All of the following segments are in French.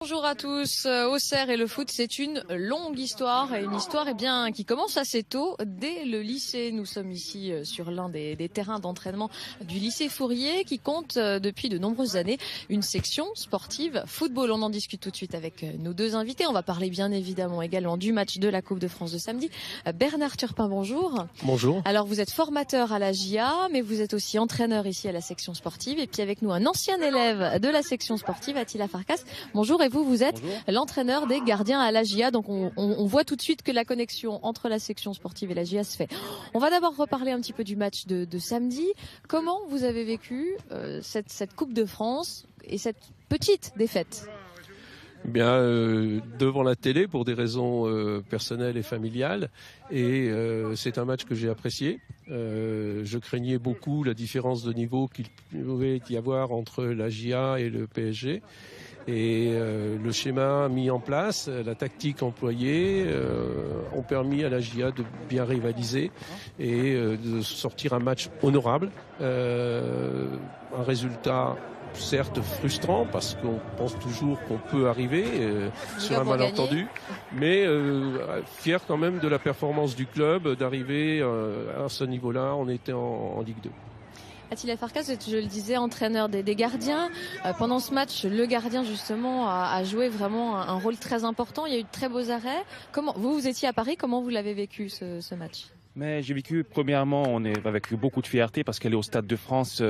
Bonjour à tous. Auxerre et le foot, c'est une longue histoire et une histoire qui commence assez tôt, dès le lycée. Nous sommes ici sur l'un des terrains d'entraînement du lycée Fourier qui compte depuis de nombreuses années une section sportive football. On en discute tout de suite avec nos deux invités. On va parler bien évidemment également du match de la Coupe de France de samedi. Bernard Turpin, bonjour. Bonjour. Alors vous êtes formateur à la JA, mais vous êtes aussi entraîneur ici à la section sportive. Et puis avec nous un ancien élève de la section sportive, Attila Farkas. Bonjour. Et vous êtes l'entraîneur des gardiens à la JA. Donc on voit tout de suite que la connexion entre la section sportive et la JA se fait. On va d'abord reparler un petit peu du match de samedi. Comment vous avez vécu cette Coupe de France et cette petite défaite ? Bien, devant la télé pour des raisons personnelles et familiales. Et c'est un match que j'ai apprécié. Je craignais beaucoup la différence de niveau qu'il pouvait y avoir entre la JA et le PSG. Et le schéma mis en place, la tactique employée ont permis à la JA de bien rivaliser et de sortir un match honorable. Un résultat certes frustrant parce qu'on pense toujours qu'on peut arriver sur un malentendu, mais fier quand même de la performance du club d'arriver à ce niveau-là. On était en Ligue 2. Attila Farkas, je le disais, entraîneur des gardiens. Pendant ce match, le gardien justement a joué vraiment un rôle très important. Il y a eu de très beaux arrêts. Vous étiez à Paris, comment vous l'avez vécu ce match ? Mais j'ai vécu, premièrement, on est avec beaucoup de fierté parce qu'elle est au Stade de France.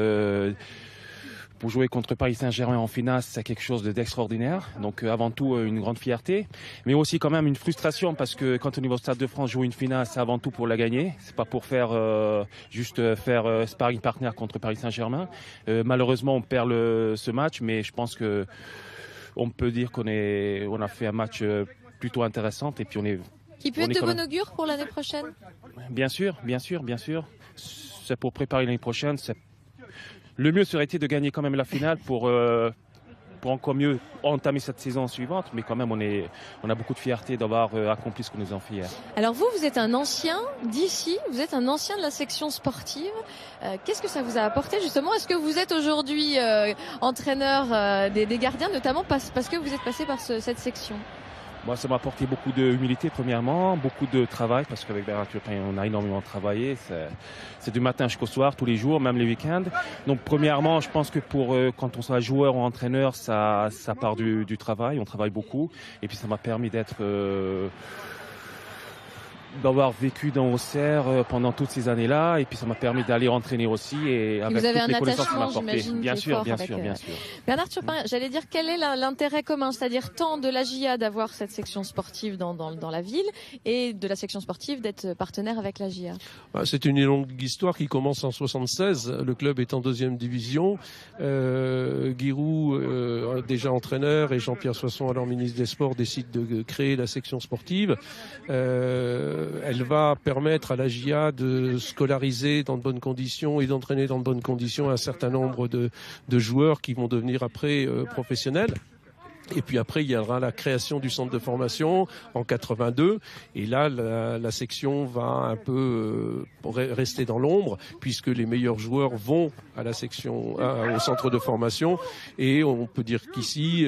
Pour jouer contre Paris Saint-Germain en finale, c'est quelque chose d'extraordinaire. Donc avant tout, une grande fierté. Mais aussi quand même une frustration parce que quand on est au Stade de France, jouer une finale, c'est avant tout pour la gagner. C'est pas pour faire sparring partner contre Paris Saint-Germain. Malheureusement, on perd ce match, mais je pense que on peut dire qu'on a fait un match plutôt intéressant. Et puis qui peut être de bon augure pour l'année prochaine ? Bien sûr. C'est pour préparer l'année prochaine. Le mieux serait-il de gagner quand même la finale pour encore mieux entamer cette saison suivante. Mais quand même, on a beaucoup de fierté d'avoir accompli ce que nous avons fait hier. Alors vous êtes un ancien d'ici, vous êtes un ancien de la section sportive. Qu'est-ce que ça vous a apporté justement ? Est-ce que vous êtes aujourd'hui entraîneur des gardiens, notamment parce que vous êtes passé par cette section ? Moi, ça m'a apporté beaucoup d'humilité, premièrement, beaucoup de travail, parce qu'avec Bernard Turpin, on a énormément travaillé. C'est du matin jusqu'au soir, tous les jours, même les week-ends. Donc, premièrement, je pense que quand on soit joueur ou entraîneur, ça part du travail. On travaille beaucoup. Et puis, ça m'a permis d'avoir vécu dans Auxerre pendant toutes ces années-là, et puis ça m'a permis d'aller entraîner aussi et avec vous avez toutes les un connaissances qu'il m'a attachement, apporté. Bien sûr. Bernard Turpin, j'allais dire quel est l'intérêt commun, c'est-à-dire tant de la JA d'avoir cette section sportive dans la ville et de la section sportive d'être partenaire avec la JA. C'est une longue histoire qui commence en 76. Le club est en 2e division. Giroud, déjà entraîneur, et Jean-Pierre Soisson, alors ministre des Sports, décide de créer la section sportive. Elle va permettre à la JA de scolariser dans de bonnes conditions et d'entraîner dans de bonnes conditions un certain nombre de joueurs qui vont devenir après professionnels. Et puis après, il y aura la création du centre de formation en 82. Et là, la section va un peu rester dans l'ombre, puisque les meilleurs joueurs vont à la section, au centre de formation. Et on peut dire qu'ici,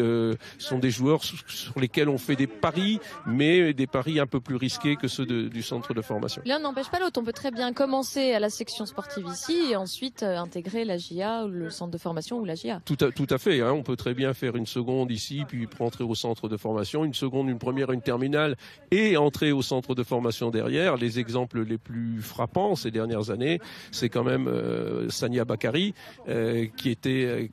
sont des joueurs sur lesquels on fait des paris, mais des paris un peu plus risqués que ceux du centre de formation. L'un n'empêche pas l'autre. On peut très bien commencer à la section sportive ici et ensuite intégrer la JA ou le centre de formation ou la JA. Tout à fait. On peut très bien faire une seconde ici, puis rentrer au centre de formation, une seconde, une première, une terminale, et entrer au centre de formation derrière. Les exemples les plus frappants ces dernières années, c'est quand même Sania Bakary, qui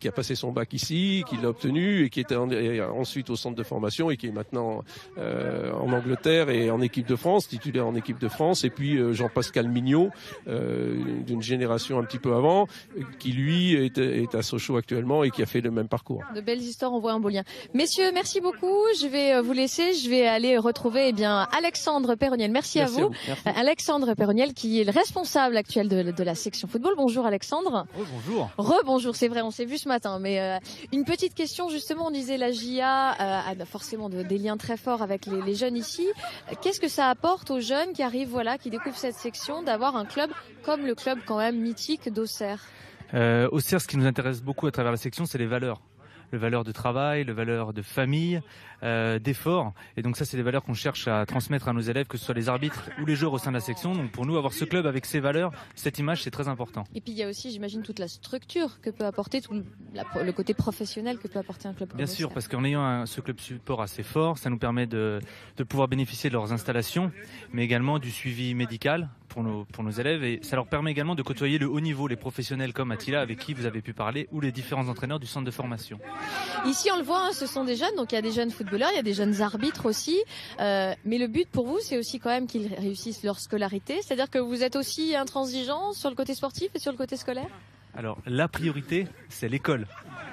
a passé son bac ici, qui l'a obtenu, et qui était ensuite au centre de formation, et qui est maintenant en Angleterre et en équipe de France, titulaire en équipe de France. Et puis Jean-Pascal Mignot, d'une génération un petit peu avant, qui lui est à Sochaux actuellement et qui a fait le même parcours. De belles histoires, on voit un beau lien. Messieurs, merci beaucoup. Je vais vous laisser. Je vais aller retrouver Alexandre Perroniel. Merci à vous. Merci. Alexandre Perroniel, qui est le responsable actuel de la section football. Bonjour Alexandre. Bonjour. Rebonjour, c'est vrai, on s'est vu ce matin. Mais une petite question, justement, on disait la JA a forcément des liens très forts avec les jeunes ici. Qu'est-ce que ça apporte aux jeunes qui arrivent, qui découvrent cette section, d'avoir un club comme le club quand même mythique d'Auxerre ? Auxerre, ce qui nous intéresse beaucoup à travers la section, c'est les valeurs. le valeur de travail, le valeur de famille, d'effort. Et donc ça, c'est des valeurs qu'on cherche à transmettre à nos élèves, que ce soit les arbitres ou les joueurs au sein de la section. Donc pour nous, avoir ce club avec ces valeurs, cette image, c'est très important. Et puis il y a aussi, j'imagine, toute la structure que peut apporter, tout le côté professionnel que peut apporter un club comme Bien sûr, parce qu'en ayant ce club support assez fort, ça nous permet de pouvoir bénéficier de leurs installations, mais également du suivi médical pour nos élèves. Et ça leur permet également de côtoyer le haut niveau, les professionnels comme Attila, avec qui vous avez pu parler, ou les différents entraîneurs du centre de formation. Ici, on le voit, hein, ce sont des jeunes, donc il y a des jeunes footballeurs, il y a des jeunes arbitres aussi. Mais le but pour vous, c'est aussi quand même qu'ils réussissent leur scolarité. C'est-à-dire que vous êtes aussi intransigeants sur le côté sportif et sur le côté scolaire ? Alors, la priorité, c'est l'école.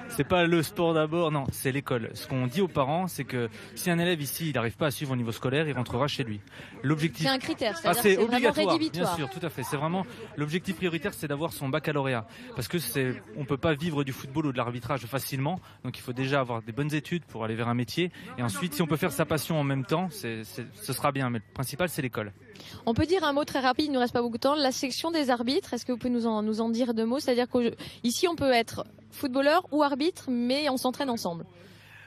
C'est pas le sport d'abord, non, c'est l'école. Ce qu'on dit aux parents, c'est que si un élève ici, il n'arrive pas à suivre au niveau scolaire, il rentrera chez lui. L'objectif. C'est un critère, c'est-à-dire c'est que c'est vraiment obligatoire, rédhibitoire. bien sûr, tout à fait. C'est vraiment l'objectif prioritaire, c'est d'avoir son baccalauréat, parce que on peut pas vivre du football ou de l'arbitrage facilement. Donc il faut déjà avoir des bonnes études pour aller vers un métier, et ensuite, si on peut faire sa passion en même temps, ce sera bien. Mais le principal, c'est l'école. On peut dire un mot très rapide, il ne nous reste pas beaucoup de temps. La section des arbitres, est-ce que vous pouvez nous en dire deux mots ? C'est-à-dire qu'ici, on peut être footballeur ou arbitre, mais on s'entraîne ensemble.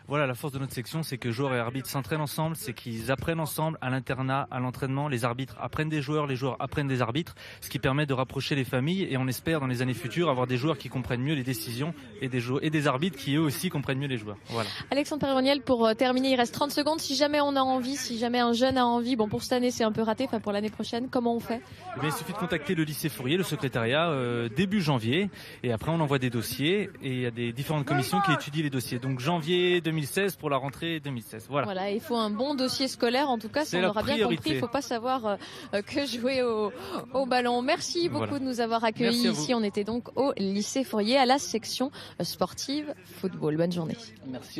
Voilà, la force de notre section, c'est que joueurs et arbitres s'entraînent ensemble, c'est qu'ils apprennent ensemble à l'internat, à l'entraînement. Les arbitres apprennent des joueurs, les joueurs apprennent des arbitres, ce qui permet de rapprocher les familles, et on espère dans les années futures avoir des joueurs qui comprennent mieux les décisions et des arbitres qui eux aussi comprennent mieux les joueurs. Voilà. Alexandre Perroniel, pour terminer, il reste 30 secondes. Si jamais on a envie, si jamais un jeune a envie, bon pour cette année c'est un peu raté, enfin pour l'année prochaine, comment on fait ? Eh bien, il suffit de contacter le lycée Fourier, le secrétariat, début janvier, et après on envoie des dossiers, et il y a des différentes commissions qui étudient les dossiers. Donc janvier 2016 pour la rentrée 2016. Voilà, il faut un bon dossier scolaire, en tout cas, ça on aura bien compris. Il ne faut pas savoir que jouer au ballon. Merci beaucoup de nous avoir accueillis ici. On était donc au lycée Fourier, à la section sportive football. Bonne journée. Merci.